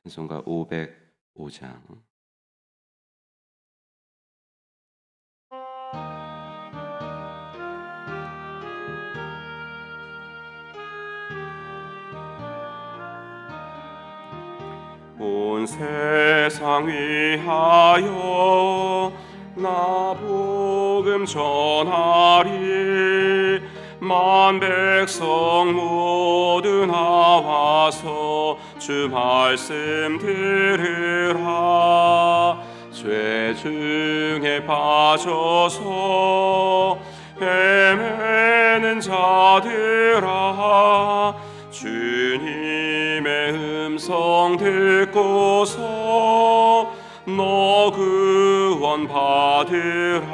찬송가 505장. 온 세상 위하여 나 복음 전하리. 만 백성 모두 나와서 주 말씀 들으라. 죄 중에 빠져서 헤매는 자들아, 주님의 음성 듣고서 너 구원 받으라.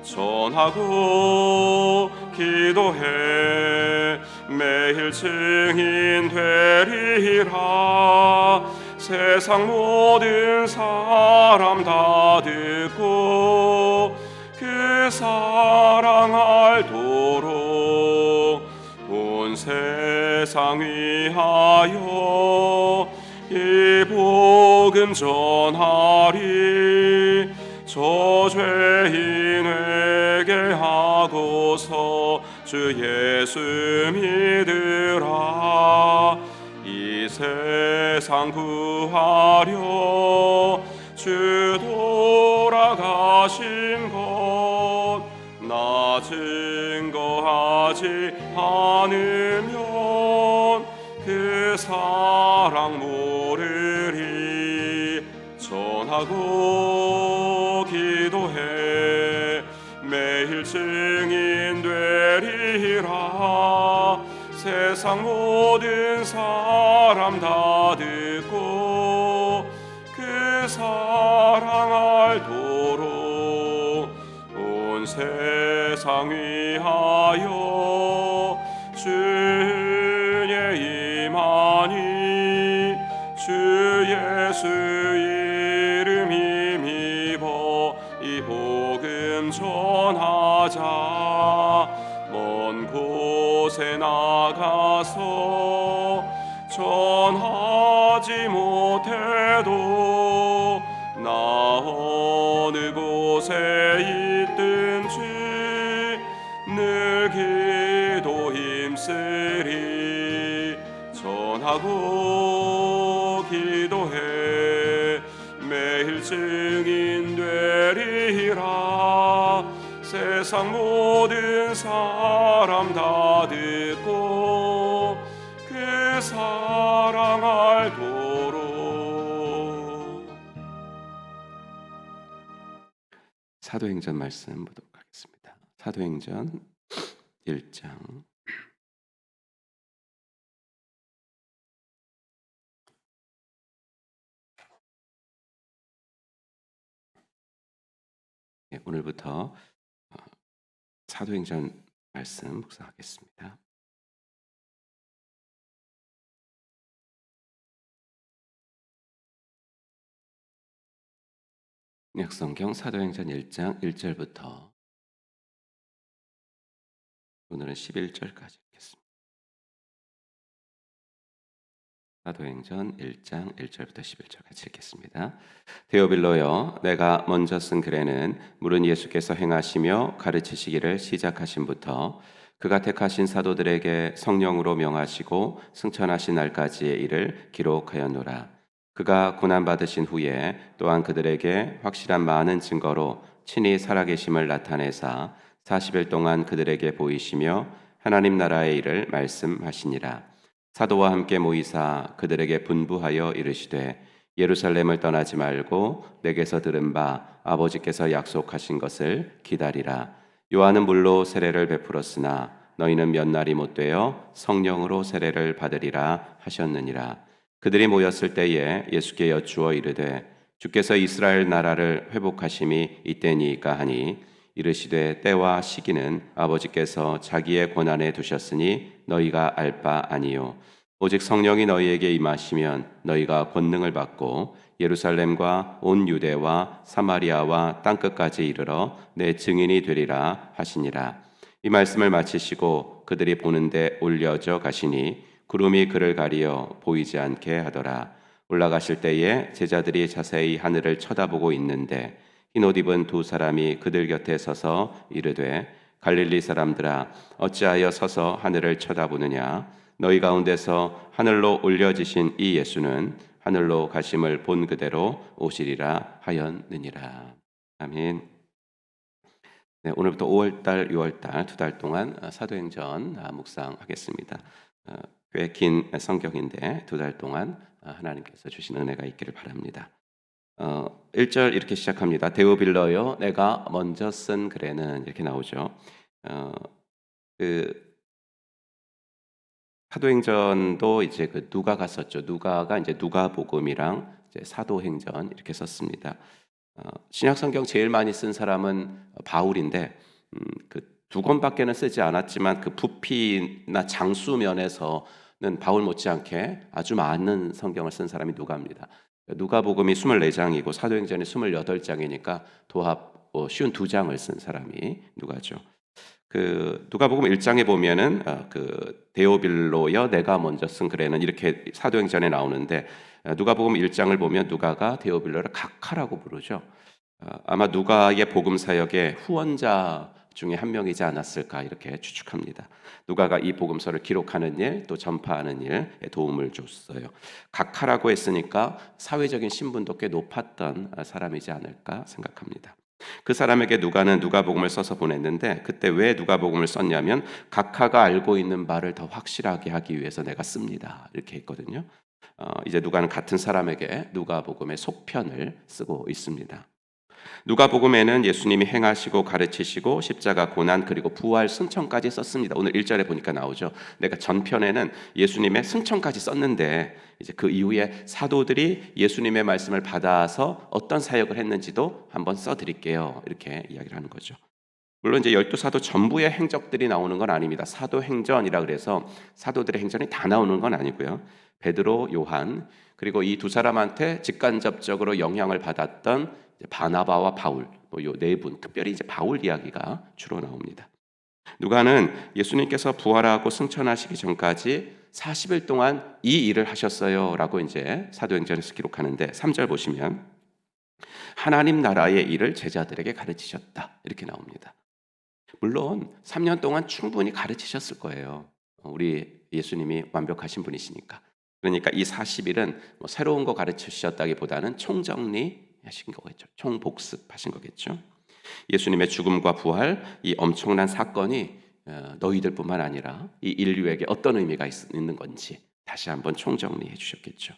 전하고 기도해 매일 증인 되리라. 세상 모든 사람 다 듣고 그 사랑 알도록 온 세상 위하여 이 복음 전하리. 저 죄인에게 하고서 주 예수 믿으라. 이 세상 구하려 주 돌아가신 것 나 증거하지 않으면 그 사랑 모르리. 전하고 기도해 매일 증인 되리라. 세상 모든 사람 다 듣고 그 사랑 알도록 온 세상 위하여 주의 임하니. 주 예수 이름 힘입어 이 복음 전하자. 먼 곳에 나가서 전하지 못해도 나 어느 곳에 있든지 늘 기도 힘쓰리. 전하고 기도해 매일 증인 되리라. 세상 모든 사람 다 듣고 그 사랑 알도록. 사도행전 말씀 보도록 하겠습니다. 사도행전 1장. 오늘부터 사도행전 말씀 묵상하겠습니다. 약성경 사도행전 1장 1절부터 오늘은 11절까지 읽겠습니다. 사도행전 1장 1절부터 11절까지 읽겠습니다. 데오빌로여, 내가 먼저 쓴 글에는 물은 예수께서 행하시며 가르치시기를 시작하신부터 그가 택하신 사도들에게 성령으로 명하시고 승천하신 날까지의 일을 기록하였노라. 그가 고난받으신 후에 또한 그들에게 확실한 많은 증거로 친히 살아계심을 나타내사 40일 동안 그들에게 보이시며 하나님 나라의 일을 말씀하시니라. 사도와 함께 모이사 그들에게 분부하여 이르시되 예루살렘을 떠나지 말고 내게서 들은 바 아버지께서 약속하신 것을 기다리라. 요한은 물로 세례를 베풀었으나 너희는 몇 날이 못되어 성령으로 세례를 받으리라 하셨느니라. 그들이 모였을 때에 예수께 여쭈어 이르되 주께서 이스라엘 나라를 회복하심이 이때니까 하니 이르시되 때와 시기는 아버지께서 자기의 권한에 두셨으니 너희가 알 바 아니요 오직 성령이 너희에게 임하시면 너희가 권능을 받고 예루살렘과 온 유대와 사마리아와 땅끝까지 이르러 내 증인이 되리라 하시니라. 이 말씀을 마치시고 그들이 보는데 올려져 가시니 구름이 그를 가리어 보이지 않게 하더라. 올라가실 때에 제자들이 자세히 하늘을 쳐다보고 있는데 흰옷 입은 두 사람이 그들 곁에 서서 이르되 갈릴리 사람들아 어찌하여 서서 하늘을 쳐다보느냐 너희 가운데서 하늘로 올려지신 이 예수는 하늘로 가심을 본 그대로 오시리라 하였느니라. 아멘. 네, 오늘부터 5월달, 6월달 두 달 동안 사도행전 묵상하겠습니다. 꽤 긴 성경인데 두 달 동안 하나님께서 주신 은혜가 있기를 바랍니다. 1절 이렇게 시작합니다. 데오빌러여 내가 먼저 쓴 글에는 이렇게 나오죠. 그 사도행전도 이제 그 누가가 썼죠. 누가가 이제 누가복음이랑 이제 사도행전 이렇게 썼습니다. 신약 성경 제일 많이 쓴 사람은 바울인데 그 두 권밖에는 쓰지 않았지만 그 부피나 장수 면에서는 바울 못지않게 아주 많은 성경을 쓴 사람이 누가입니다. 누가복음이 24장이고 사도행전이 28장이니까 도합 52장을 쓴 사람이 누가죠. 그 누가복음 1장에 보면은 그 데오빌로여 내가 먼저 쓴 글에는 이렇게 사도행전에 나오는데 누가복음 1장을 보면 누가가 데오빌로를 각하라고 부르죠. 아마 누가의 복음 사역의 후원자 중에 한 명이지 않았을까 이렇게 추측합니다. 누가가 이 복음서를 기록하는 일, 또 전파하는 일에 도움을 줬어요. 각하라고 했으니까 사회적인 신분도 꽤 높았던 사람이지 않을까 생각합니다. 그 사람에게 누가는 누가복음을 써서 보냈는데 그때 왜 누가복음을 썼냐면 각하가 알고 있는 바를 더 확실하게 하기 위해서 내가 씁니다. 이렇게 했거든요. 이제 누가는 같은 사람에게 누가복음의 속편을 쓰고 있습니다. 누가복음에는 예수님이 행하시고 가르치시고 십자가 고난 그리고 부활 승천까지 썼습니다. 오늘 1절에 보니까 나오죠. 내가 전편에는 예수님의 승천까지 썼는데 이제 그 이후에 사도들이 예수님의 말씀을 받아서 어떤 사역을 했는지도 한번 써드릴게요. 이렇게 이야기를 하는 거죠. 물론 이제 12사도 전부의 행적들이 나오는 건 아닙니다. 사도행전이라 그래서 사도들의 행전이 다 나오는 건 아니고요. 베드로, 요한 그리고 이 두 사람한테 직간접적으로 영향을 받았던 바나바와 바울 요 네 분, 특별히 이제 바울 이야기가 주로 나옵니다. 누가는 예수님께서 부활하고 승천하시기 전까지 40일 동안 이 일을 하셨어요라고 이제 사도행전에서 기록하는데 3절 보시면 하나님 나라의 일을 제자들에게 가르치셨다 이렇게 나옵니다. 물론 3년 동안 충분히 가르치셨을 거예요. 우리 예수님이 완벽하신 분이시니까. 그러니까 이 40일은 뭐 새로운 거 가르치셨다기보다는 총정리하신 거겠죠. 총복습하신 거겠죠. 예수님의 죽음과 부활, 이 엄청난 사건이 너희들뿐만 아니라 이 인류에게 어떤 의미가 있는 건지 다시 한번 총정리해 주셨겠죠.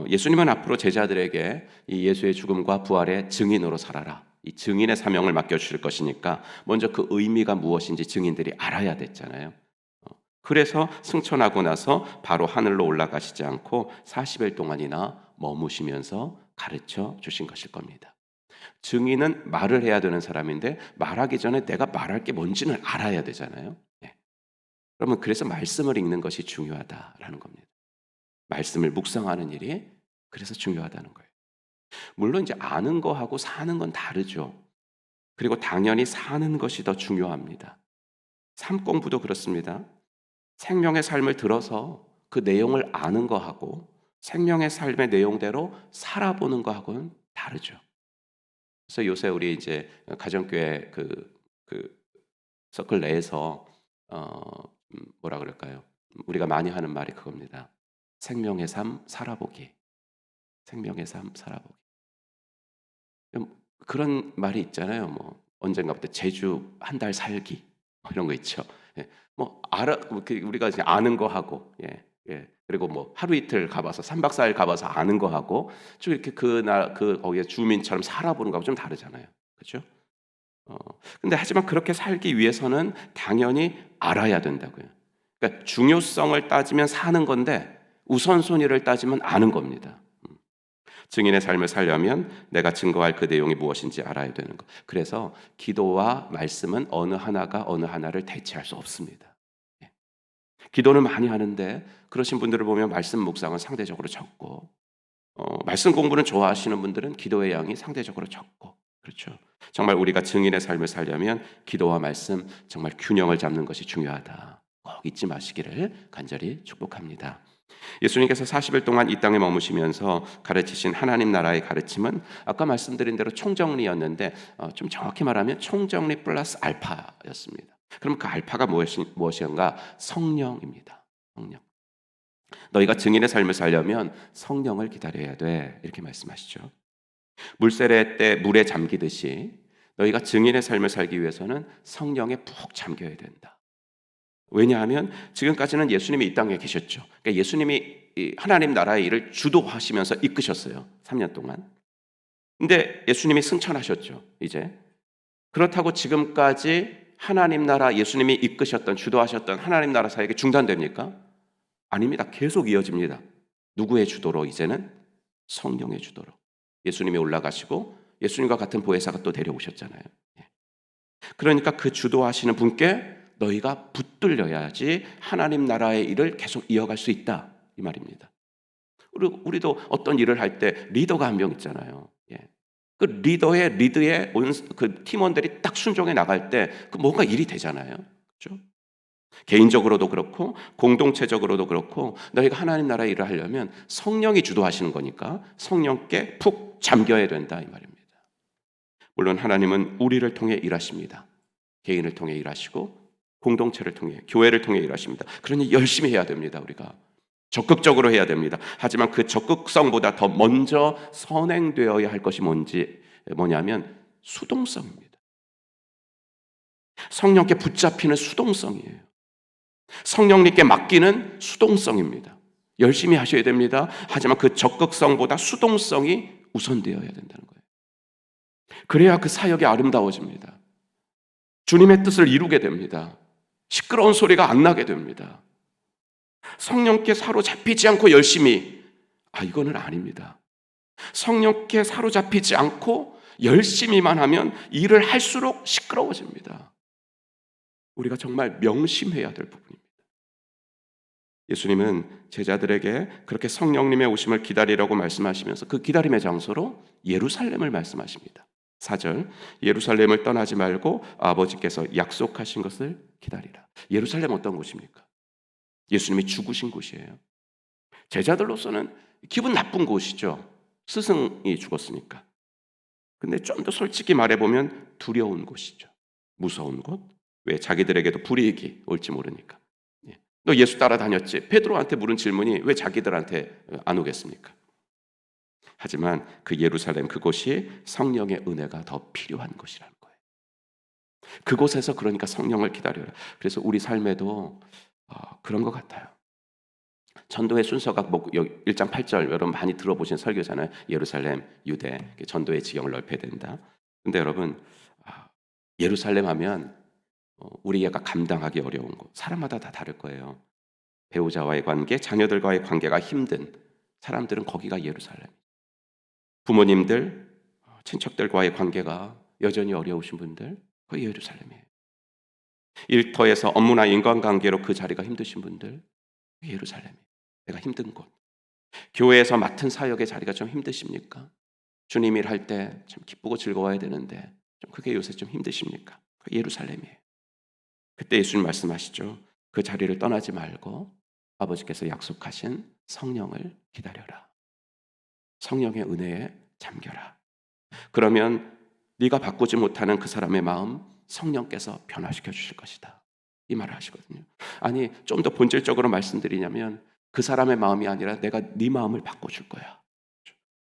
예수님은 앞으로 제자들에게 이 예수의 죽음과 부활의 증인으로 살아라. 이 증인의 사명을 맡겨주실 것이니까 먼저 그 의미가 무엇인지 증인들이 알아야 됐잖아요. 그래서 승천하고 나서 바로 하늘로 올라가시지 않고 40일 동안이나 머무시면서 가르쳐 주신 것일 겁니다. 증인은 말을 해야 되는 사람인데 말하기 전에 내가 말할 게 뭔지는 알아야 되잖아요. 네. 그러면 그래서 말씀을 읽는 것이 중요하다라는 겁니다. 말씀을 묵상하는 일이 그래서 중요하다는 거예요. 물론 이제 아는 거하고 사는 건 다르죠. 그리고 당연히 사는 것이 더 중요합니다. 삶 공부도 그렇습니다. 생명의 삶을 들어서 그 내용을 아는 거하고 생명의 삶의 내용대로 살아보는 거하고는 다르죠. 그래서 요새 우리 이제 가정교회 그 서클 내에서 뭐라 그럴까요? 우리가 많이 하는 말이 그겁니다. 생명의 삶 살아보기. 생명의 삶 살아보기. 그런 말이 있잖아요. 뭐 언젠가부터 제주 한 달 살기 이런 거 있죠. 예. 뭐 알아 우리가 이제 아는 거 하고 예. 그리고 뭐 하루 이틀 가봐서 3박 4일 가봐서 아는 거 하고 좀 이렇게 그 거기에 주민처럼 살아보는 거하고 좀 다르잖아요. 그렇죠? 근데 하지만 그렇게 살기 위해서는 당연히 알아야 된다고요. 그러니까 중요성을 따지면 사는 건데 우선순위를 따지면 아는 겁니다. 증인의 삶을 살려면 내가 증거할 그 내용이 무엇인지 알아야 되는 것. 그래서 기도와 말씀은 어느 하나가 어느 하나를 대체할 수 없습니다. 예. 기도는 많이 하는데 그러신 분들을 보면 말씀 묵상은 상대적으로 적고 말씀 공부는 좋아하시는 분들은 기도의 양이 상대적으로 적고 그렇죠. 정말 우리가 증인의 삶을 살려면 기도와 말씀 정말 균형을 잡는 것이 중요하다. 꼭 잊지 마시기를 간절히 축복합니다. 예수님께서 40일 동안 이 땅에 머무시면서 가르치신 하나님 나라의 가르침은 아까 말씀드린 대로 총정리였는데 좀 정확히 말하면 총정리 플러스 알파였습니다. 그럼 그 알파가 무엇인가? 성령입니다. 성령. 너희가 증인의 삶을 살려면 성령을 기다려야 돼. 이렇게 말씀하시죠. 물세례 때 물에 잠기듯이 너희가 증인의 삶을 살기 위해서는 성령에 푹 잠겨야 된다. 왜냐하면 지금까지는 예수님이 이 땅에 계셨죠. 그러니까 예수님이 하나님 나라의 일을 주도하시면서 이끄셨어요. 3년 동안. 근데 예수님이 승천하셨죠. 이제. 그렇다고 지금까지 하나님 나라 예수님이 이끄셨던 주도하셨던 하나님 나라 사역이 중단됩니까? 아닙니다. 계속 이어집니다. 누구의 주도로? 이제는 성령의 주도로. 예수님이 올라가시고 예수님과 같은 보혜사가 또 데려오셨잖아요. 그러니까 그 주도하시는 분께 너희가 붙들려야지 하나님 나라의 일을 계속 이어갈 수 있다 이 말입니다. 우리도 어떤 일을 할 때 리더가 한 명 있잖아요. 그 리더의 리드에 그 팀원들이 딱 순종해 나갈 때 그 뭔가 일이 되잖아요. 그렇죠? 개인적으로도 그렇고 공동체적으로도 그렇고 너희가 하나님 나라의 일을 하려면 성령이 주도하시는 거니까 성령께 푹 잠겨야 된다 이 말입니다. 물론 하나님은 우리를 통해 일하십니다. 개인을 통해 일하시고 공동체를 통해 교회를 통해 일하십니다. 그러니 열심히 해야 됩니다. 우리가 적극적으로 해야 됩니다. 하지만 그 적극성보다 더 먼저 선행되어야 할 것이 뭐냐면 수동성입니다. 성령께 붙잡히는 수동성이에요. 성령님께 맡기는 수동성입니다. 열심히 하셔야 됩니다. 하지만 그 적극성보다 수동성이 우선되어야 된다는 거예요. 그래야 그 사역이 아름다워집니다. 주님의 뜻을 이루게 됩니다. 시끄러운 소리가 안 나게 됩니다. 성령께 사로잡히지 않고 열심히, 이거는 아닙니다. 성령께 사로잡히지 않고 열심히만 하면 일을 할수록 시끄러워집니다. 우리가 정말 명심해야 될 부분입니다. 예수님은 제자들에게 그렇게 성령님의 오심을 기다리라고 말씀하시면서 그 기다림의 장소로 예루살렘을 말씀하십니다. 4절, 예루살렘을 떠나지 말고 아버지께서 약속하신 것을 기다리라. 예루살렘 어떤 곳입니까? 예수님이 죽으신 곳이에요. 제자들로서는 기분 나쁜 곳이죠. 스승이 죽었으니까. 근데 좀 더 솔직히 말해보면 두려운 곳이죠. 무서운 곳. 왜? 자기들에게도 불이익이 올지 모르니까. 너 예수 따라다녔지? 베드로한테 물은 질문이 왜 자기들한테 안 오겠습니까? 하지만 그 예루살렘 그곳이 성령의 은혜가 더 필요한 곳이라는 거예요. 그곳에서 그러니까 성령을 기다려라. 그래서 우리 삶에도 그런 것 같아요. 전도의 순서가 1장 8절 여러분 많이 들어보신 설교잖아요. 예루살렘, 유대, 전도의 지경을 넓혀야 된다. 근데 여러분 예루살렘 하면 우리가 감당하기 어려운 곳, 사람마다 다 다를 거예요. 배우자와의 관계, 자녀들과의 관계가 힘든 사람들은 거기가 예루살렘. 부모님들, 친척들과의 관계가 여전히 어려우신 분들, 거기 예루살렘이에요. 일터에서 업무나 인간관계로 그 자리가 힘드신 분들, 예루살렘이에요. 내가 힘든 곳. 교회에서 맡은 사역의 자리가 좀 힘드십니까? 주님 일할 때 참 기쁘고 즐거워야 되는데 좀 그게 요새 좀 힘드십니까? 예루살렘이에요. 그때 예수님 말씀하시죠. 그 자리를 떠나지 말고 아버지께서 약속하신 성령을 기다려라. 성령의 은혜에 잠겨라. 그러면 네가 바꾸지 못하는 그 사람의 마음 성령께서 변화시켜 주실 것이다. 이 말을 하시거든요. 아니 좀 더 본질적으로 말씀드리냐면 그 사람의 마음이 아니라 내가 네 마음을 바꿔줄 거야.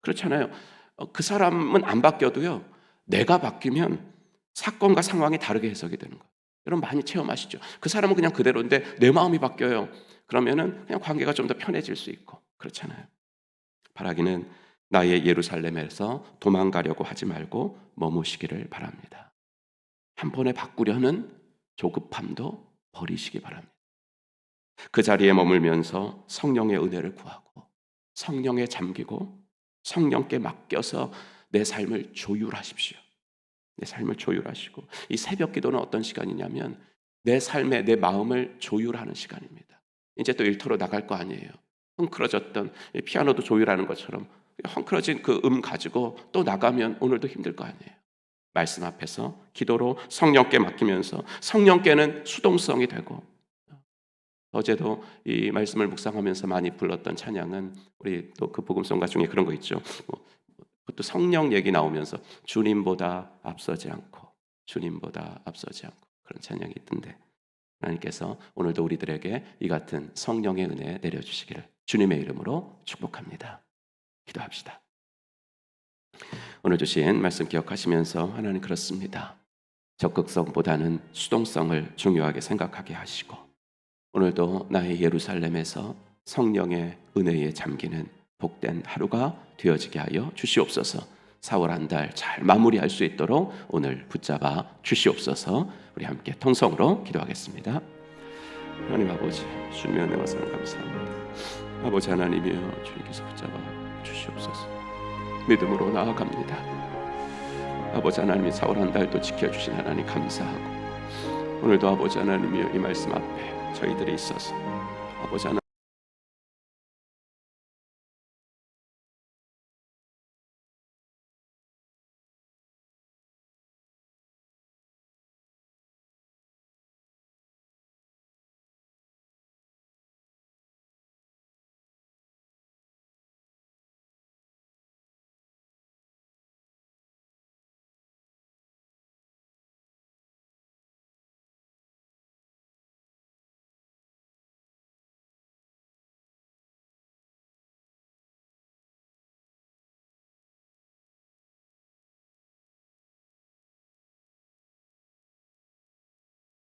그렇잖아요. 그 사람은 안 바뀌어도요. 내가 바뀌면 사건과 상황이 다르게 해석이 되는 거예요. 여러분 많이 체험하시죠? 그 사람은 그냥 그대로인데 내 마음이 바뀌어요. 그러면은 그냥 관계가 좀 더 편해질 수 있고 그렇잖아요. 바라기는 나의 예루살렘에서 도망가려고 하지 말고 머무시기를 바랍니다. 한 번에 바꾸려는 조급함도 버리시기 바랍니다. 그 자리에 머물면서 성령의 은혜를 구하고 성령에 잠기고 성령께 맡겨서 내 삶을 조율하십시오. 내 삶을 조율하시고 이 새벽 기도는 어떤 시간이냐면 내 삶에 내 마음을 조율하는 시간입니다. 이제 또 일터로 나갈 거 아니에요. 헝클어졌던 피아노도 조율하는 것처럼 헝클어진 그 가지고 또 나가면 오늘도 힘들 거 아니에요. 말씀 앞에서 기도로 성령께 맡기면서 성령께는 수동성이 되고 어제도 이 말씀을 묵상하면서 많이 불렀던 찬양은 우리 또 그 복음성가 중에 그런 거 있죠. 또 성령 얘기 나오면서 주님보다 앞서지 않고 주님보다 앞서지 않고 그런 찬양이 있던데 하나님께서 오늘도 우리들에게 이 같은 성령의 은혜 내려주시기를 주님의 이름으로 축복합니다. 기도합시다. 오늘 주신 말씀 기억하시면서 하나님 그렇습니다. 적극성보다는 수동성을 중요하게 생각하게 하시고 오늘도 나의 예루살렘에서 성령의 은혜에 잠기는 복된 하루가 되어지게 하여 주시옵소서. 4월 한 달 잘 마무리할 수 있도록 오늘 붙잡아 주시옵소서. 우리 함께 통성으로 기도하겠습니다. 하나님 아버지, 주님의 은혜와 사랑 감사합니다. 아버지 하나님이여, 주님께서 붙잡아 주시옵소서. 믿음으로 나아갑니다. 아버지 하나님이 4월 한 달도 지켜주신 하나님 감사하고 오늘도 아버지 하나님이여 이 말씀 앞에 저희들이 있어서 아버지 하나님